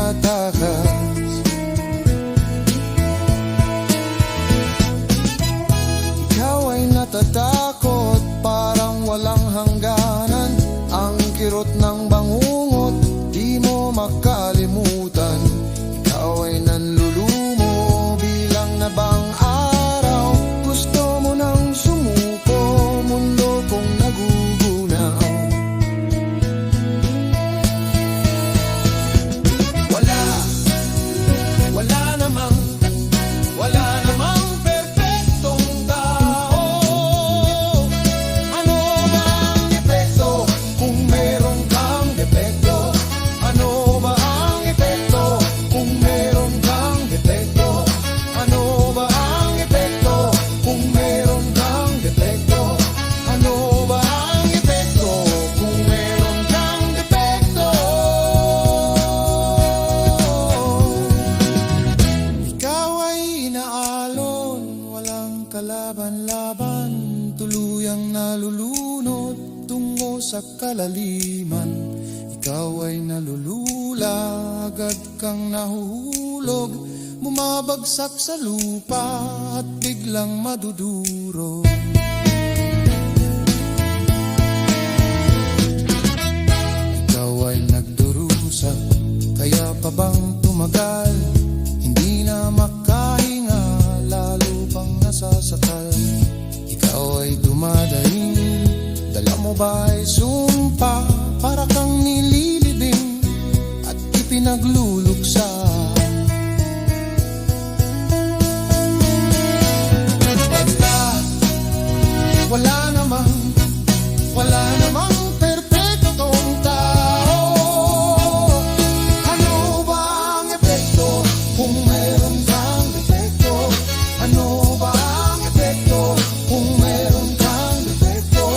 tumatakas. Ikaw ay natatakot, parang walang hangganan. Ang kirot ng bangungot, di mo makalimutan. Ikaw ay nanlulumo bilang nabang araw. Gusto mo nang sumuko, mundo kong nagugunaw. Wala namang perpektong tao. Ano ba ang epekto kung meron kang depekto? Ano ba ang epekto kung meron kang depekto? Ano ba ang epekto kung meron kang depekto? Ano ba ang epekto kung meron kang depekto? Ikaw ay inaalon, walang kalaban-laban, tuluyang nalulunod tungo sa kalaliman. Ikaw ay nalulula, agad kang nahuhulog, bumabagsak sa lupa at biglang madudurog. Ikaw ay nagdurusa, kaya pa bang tumagal? Hindi na makahinga, lalo pang nasasakal. Ikaw ay dumadaing, dala mo ba ay sumpa? Para kang nililibing at ipinagluluksa. Wala namang perpektong tao. Ano ba ang epekto kung meron kang depekto? Ano ba ang epekto kung meron kang depekto?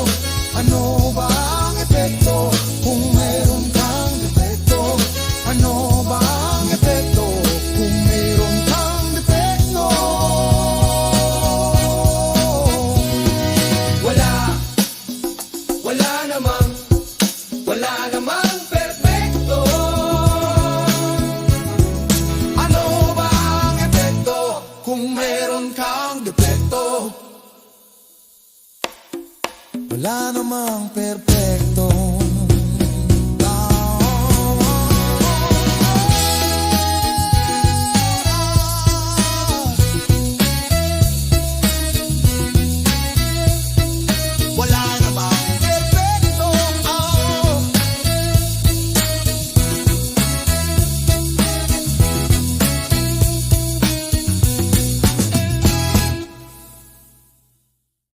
Ano ba ang epekto kung meron kang depekto? Ano ba ang epekto kung meron kang depekto? Wala namang perpekto. Ano ba ang epekto kung meron kang depekto? Wala namang perpekto.